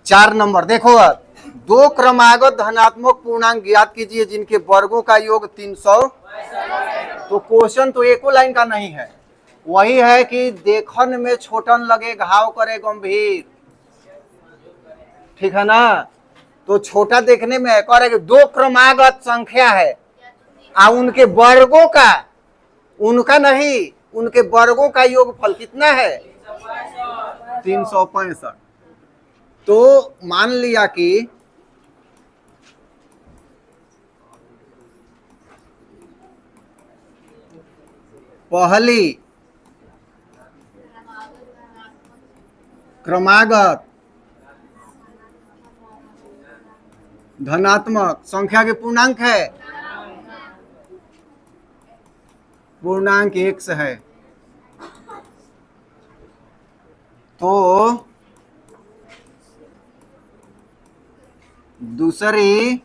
4 number देखो, अब दो क्रमागत धनात्मक पूर्णांक ज्ञात कीजिए जिनके वर्गों का योग 300। तो क्वेश्चन तो एको लाइन का नहीं है, वही है कि देखन में छोटन लगे घाव करे गंभीर, ठीक है ना। तो छोटा देखने में है, कह रहे कि दो क्रमागत संख्या है आ उनके वर्गों का, उनका नहीं, उनके वर्गों का योगफल कितना है 365। तो मान लिया कि पहली क्रमागत धनात्मक संख्या के पूर्णांक है, पूर्णांक x है। तो दूसरी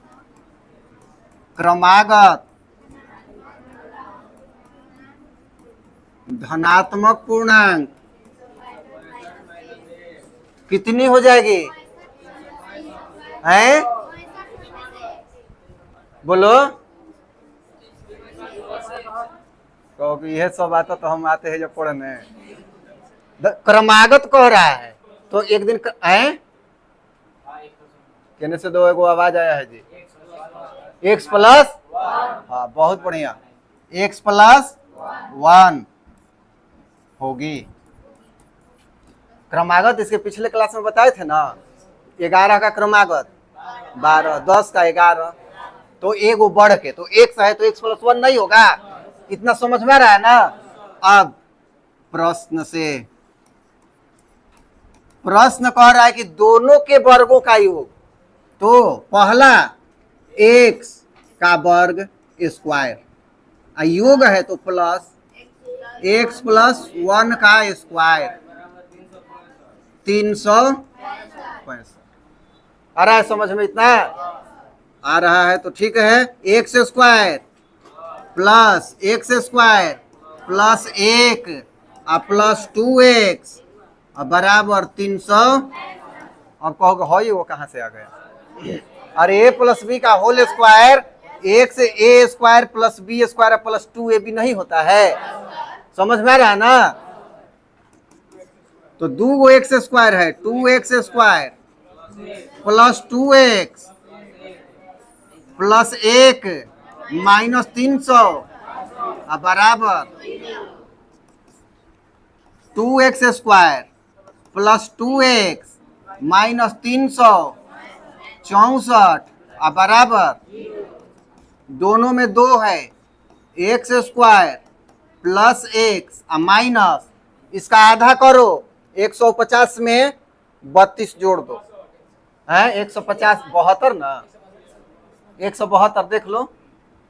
क्रमागत धनात्मक पूर्णांक कितनी हो जाएगी है, बोलो। क्योंकि यह सब आता तो हम आते हैं जब पढ़ने, क्रमागत कह रहा है तो एक दिन है कहने से दो एगो आवाज आया है जी, x प्लस, हाँ बहुत बढ़िया, x प्लस 1 होगी क्रमागत। इसके पिछले क्लास में बताए थे ना, 11 का क्रमागत 12, 10 का 11, तो एगो बढ़ के तो x है तो x प्लस 1 नहीं होगा, इतना समझ में आ रहा है ना। अब प्रश्न कह रहा है कि दोनों के वर्गों का योग, तो पहला x का वर्ग स्क्वायर योग है तो प्लस x प्लस 1 का स्क्वायर 365। आ रहा है समझ में, इतना आ रहा है तो ठीक है। x square plus x square plus 1 plus 2x बराबर 300। अब कहोगे हो वो कहाँ से आ गया, अरे a प्लस बी का whole square x a square plus B square plus 2ab नहीं होता है, समझ में आ रहा है ना। तो 2 x स्क्वायर है 2x square plus 2x plus 1 minus 300 बराबर 2x square plus 2x minus 364 बराबर, दोनों में 2 है, x square plus x minus इसका आधा करो, 150 में 32 जोड़ दो, है 150 72 ना, 172 देख लो,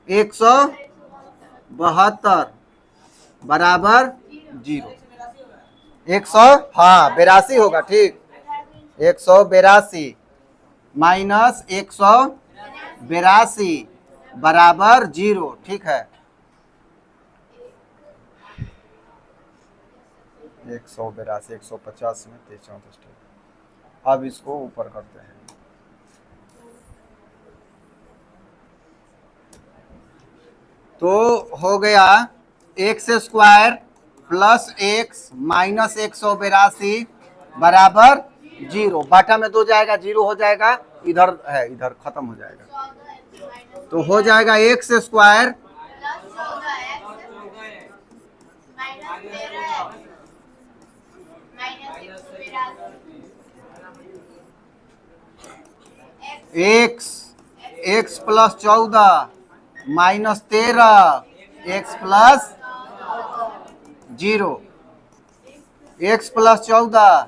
172 बराबर 0, 100 हाँ 82 होगा, ठीक 182 माइनस 182 बराबर 0, ठीक है। 182 150 में 33। अब इसको ऊपर करते हैं, तो हो गया x square plus x minus 182 बराबर 0, बाटा में 2 जाएगा 0 हो जाएगा, इधर है इधर खत्म हो जाएगा, तो हो जाएगा x square x plus 14 minus 13 x plus 0, x plus 14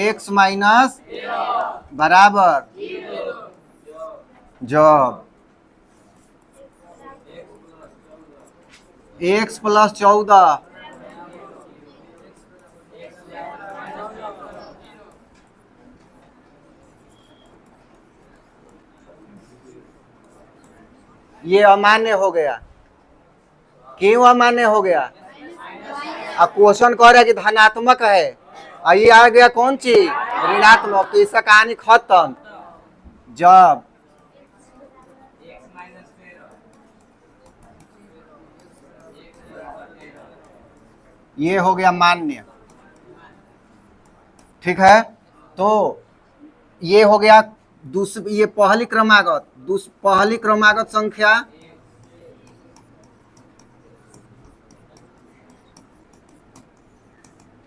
x minus बराबर, जब x प्लस 14 ये अमान्य हो गया, क्यों अमान्य हो गया, अब क्वेश्चन कह रहा है कि धनात्मक है, ये आ गया कौन चीज ऋणात्मक, तो इसका कहानी खत्म। जब ये हो गया मान्य, ठीक है। तो ये हो गया ये पहली क्रमागत, पहली क्रमागत संख्या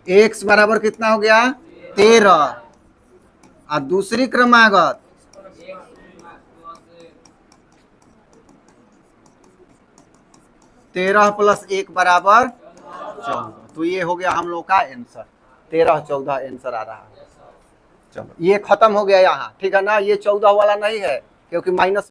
x बराबर कितना हो गया 13, और दूसरी क्रमागत 13 + 1 बराबर 14। तो ये हो गया हम लोग का आंसर, 13 14 आंसर आ रहा है। चलो ये खत्म हो गया यहाँ, ठीक है ना। ये 14 वाला नहीं है क्योंकि माइनस